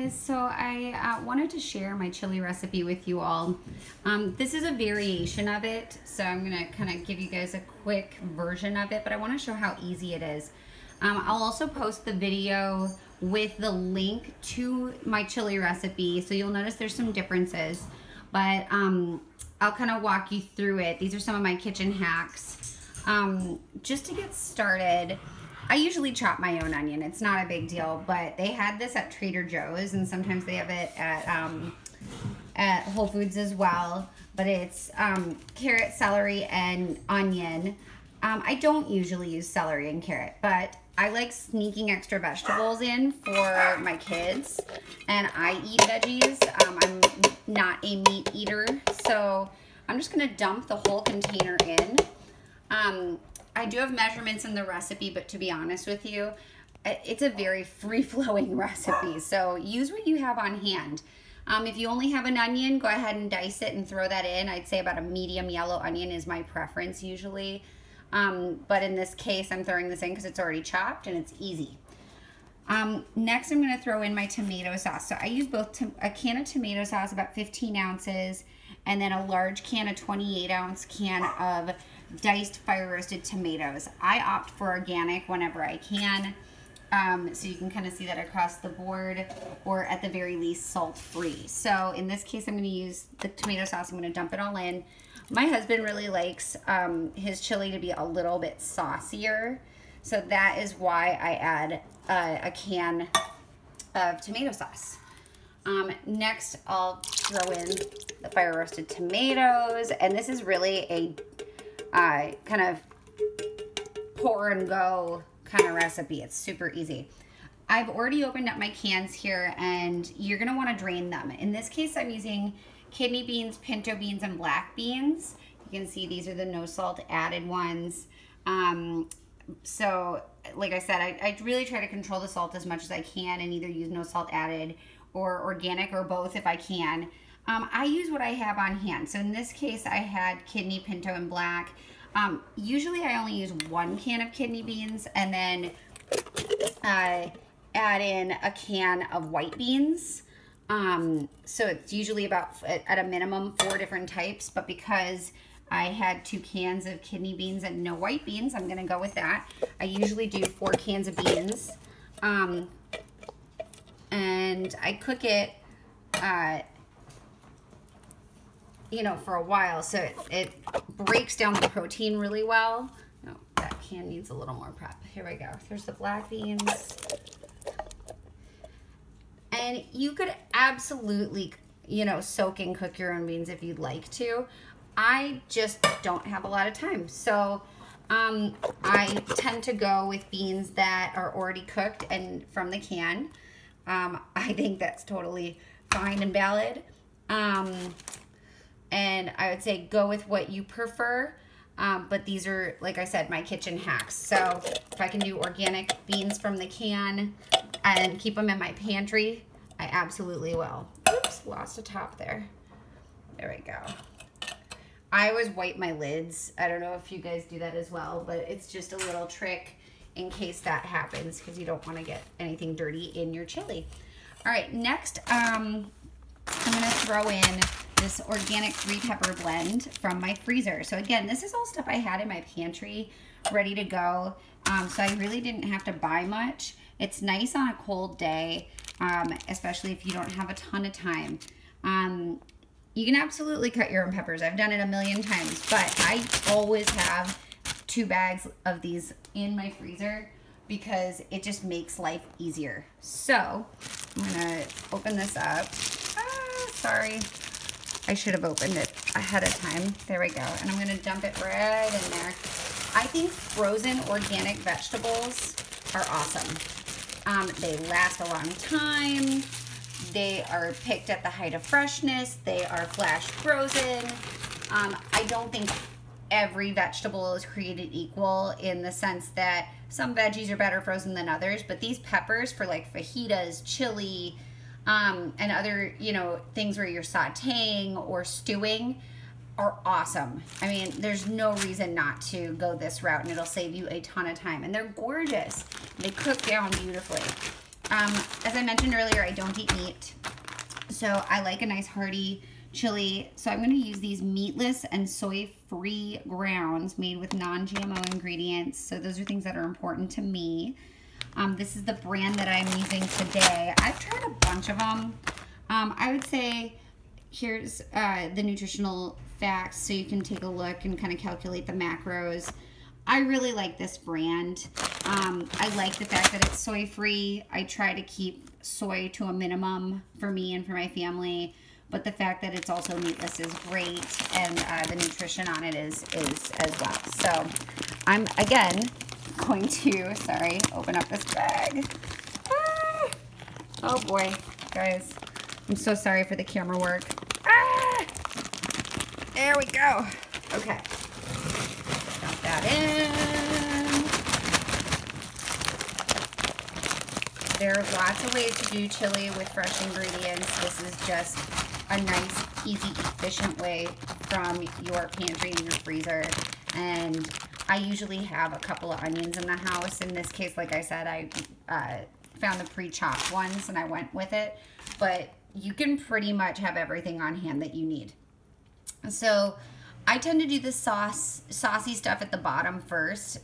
guys, so I wanted to share my chili recipe with you all. This is a variation of it, so I'm gonna kind of give you guys a quick version of it, but I want to show how easy it is. I'll also post the video with the link to my chili recipe, so you'll notice there's some differences, but I'll kind of walk you through it. These are some of my kitchen hacks. Just to get started, I usually chop my own onion. It's not a big deal, but they had this at Trader Joe's, and sometimes they have it at Whole Foods as well. But it's carrot, celery, and onion. I don't usually use celery and carrot, but I like sneaking extra vegetables in for my kids, and I eat veggies. I'm not a meat eater, so I'm just gonna dump the whole container in. I do have measurements in the recipe, but to be honest with you, it's a very free-flowing recipe, so use what you have on hand. If you only have an onion, go ahead and dice it and throw that in. I'd say about a medium yellow onion is my preference usually, but in this case, I'm throwing this in because it's already chopped and it's easy. Next, I'm going to throw in my tomato sauce. So I use both a can of tomato sauce, about 15 ounces, and then a large can, a 28-ounce can of diced fire roasted tomatoes. I opt for organic whenever I can, so you can kind of see that across the board, or at the very least salt free. So in this case, I'm going to use the tomato sauce. I'm going to dump it all in. My husband really likes his chili to be a little bit saucier, so that is why I add a can of tomato sauce. Next, I'll throw in the fire roasted tomatoes, and this is really a kind of pour and go kind of recipe. It's super easy. I've already opened up my cans here, and you're gonna want to drain them. In this case, I'm using kidney beans, pinto beans, and black beans. You can see these are the no salt added ones. So like I said, I really try to control the salt as much as I can and either use no salt added or organic, or both if I can. I use what I have on hand. So in this case, I had kidney, pinto, and black. Usually I only use 1 can of kidney beans, and then add in a can of white beans. So it's usually about, at a minimum, 4 different types, but because I had 2 cans of kidney beans and no white beans, I'm gonna go with that. I usually do 4 cans of beans. And I cook it, you know, for a while, so it breaks down the protein really well. No, that can needs a little more prep. Here we go. There's the black beans. And you could absolutely, you know, soak and cook your own beans if you'd like to. I just don't have a lot of time. So I tend to go with beans that are already cooked and from the can. I think that's totally fine and valid. And I would say go with what you prefer. But these are, like I said, my kitchen hacks. So if I can do organic beans from the can and keep them in my pantry, I absolutely will. Oops, lost a top there. There we go. I always wipe my lids. I don't know if you guys do that as well, but it's just a little trick in case that happens, because you don't want to get anything dirty in your chili. All right, next I'm gonna throw in this organic 3-pepper blend from my freezer. So again, this is all stuff I had in my pantry ready to go. So I really didn't have to buy much. It's nice on a cold day, especially if you don't have a ton of time. You can absolutely cut your own peppers. I've done it a million times, but I always have 2 bags of these in my freezer because it just makes life easier. So I'm gonna open this up. Sorry. I should have opened it ahead of time. There we go. And I'm gonna dump it right in there. I think frozen organic vegetables are awesome. They last a long time. They are picked at the height of freshness. They are flash frozen. I don't think every vegetable is created equal in the sense that some veggies are better frozen than others, but these peppers for like fajitas, chili, and other, you know, things where you're sauteing or stewing are awesome. I mean, there's no reason not to go this route, and it'll save you a ton of time. And they're gorgeous. They cook down beautifully. As I mentioned earlier, I don't eat meat, so I like a nice hearty chili. So I'm going to use these meatless and soy-free grounds made with non-GMO ingredients. So those are things that are important to me. This is the brand that I'm using today. I've tried a bunch of them. I would say here's the nutritional facts so you can take a look and kind of calculate the macros. I really like this brand. I like the fact that it's soy-free. I try to keep soy to a minimum for me and for my family, but the fact that it's also meatless is great, and the nutrition on it is as well. So I'm, again, going to, sorry, open up this bag. Ah! Oh boy, guys. I'm so sorry for the camera work. Ah! There we go. Okay. Dump that in. There's lots of ways to do chili with fresh ingredients. This is just a nice, easy, efficient way from your pantry and your freezer. And I usually have a couple of onions in the house. In this case, like I said, I found the pre-chopped ones and I went with it. But you can pretty much have everything on hand that you need. So I tend to do the saucy stuff at the bottom first,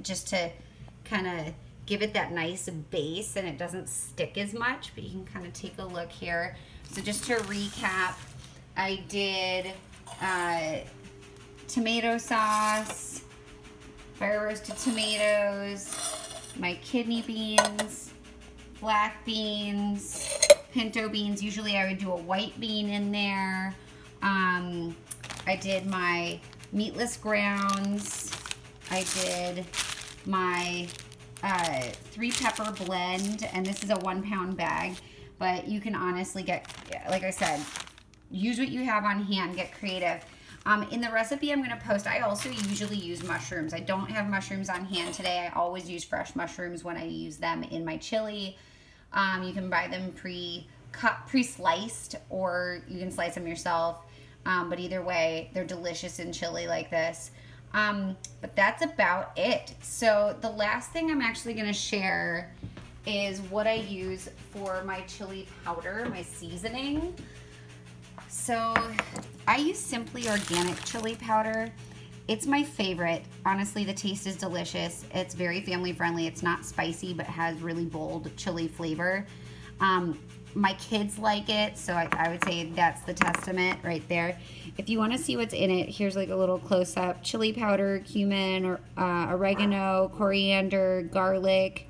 just to kind of give it that nice base and it doesn't stick as much, but you can kind of take a look here. So just to recap, I did tomato sauce, fire roasted tomatoes, my kidney beans, black beans, pinto beans. Usually I would do a white bean in there. I did my meatless grounds. I did my 3-pepper blend, and this is a 1-pound bag, but you can honestly get, like I said, use what you have on hand, get creative. In the recipe I'm going to post, I also usually use mushrooms. I don't have mushrooms on hand today. I always use fresh mushrooms when I use them in my chili. You can buy them pre-cut, pre-sliced, or you can slice them yourself. But either way, they're delicious in chili like this. But that's about it. So the last thing I'm actually going to share is what I use for my chili powder, my seasoning. So I use Simply Organic chili powder. It's my favorite. Honestly, the taste is delicious. It's very family friendly. It's not spicy, but has really bold chili flavor. My kids like it, so I would say that's the testament right there. If you want to see what's in it, here's like a little close-up. Chili powder, cumin, or oregano, coriander, garlic.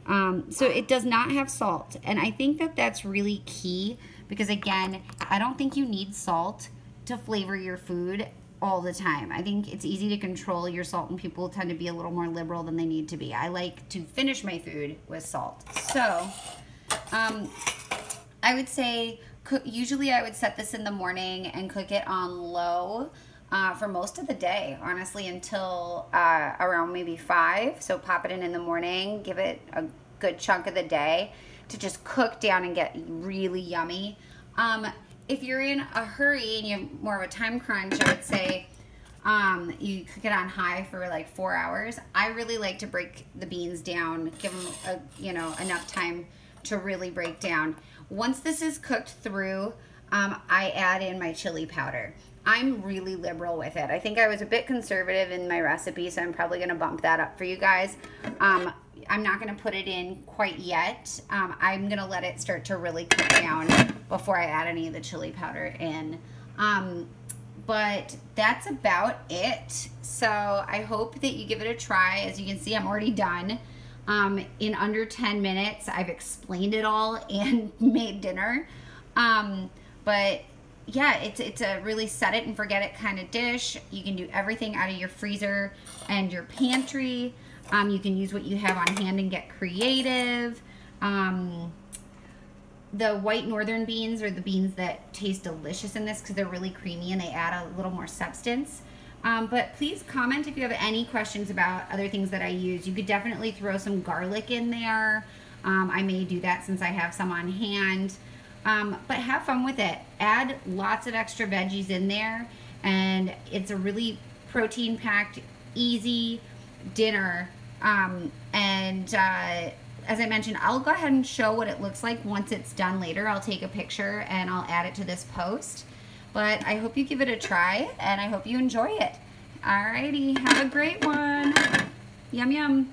So it does not have salt, and I think that that's really key because, again, I don't think you need salt to flavor your food all the time. I think it's easy to control your salt, and people tend to be a little more liberal than they need to be. I like to finish my food with salt. So I would say usually I would set this in the morning and cook it on low for most of the day, honestly, until around maybe 5. So pop it in the morning, give it a good chunk of the day to just cook down and get really yummy. If you're in a hurry and you have more of a time crunch, I would say you cook it on high for like 4 hours. I really like to break the beans down, give them enough time to really break down. Once this is cooked through, I add in my chili powder. I'm really liberal with it. I think I was a bit conservative in my recipe, so I'm probably gonna bump that up for you guys. I'm not gonna put it in quite yet. I'm gonna let it start to really cook down before I add any of the chili powder in. But that's about it. So I hope that you give it a try. As you can see, I'm already done. In under 10 minutes, I've explained it all and made dinner. But yeah, it's a really set it and forget it kind of dish. You can do everything out of your freezer and your pantry. You can use what you have on hand and get creative. The white northern beans are the beans that taste delicious in this because they're really creamy and they add a little more substance. But please comment if you have any questions about other things that I use. You could definitely throw some garlic in there. I may do that since I have some on hand. But have fun with it. Add lots of extra veggies in there, and it's a really protein-packed, easy dinner. as I mentioned, I'll go ahead and show what it looks like once it's done later. I'll take a picture and I'll add it to this post. But I hope you give it a try, and I hope you enjoy it. Alrighty, have a great one. Yum, yum.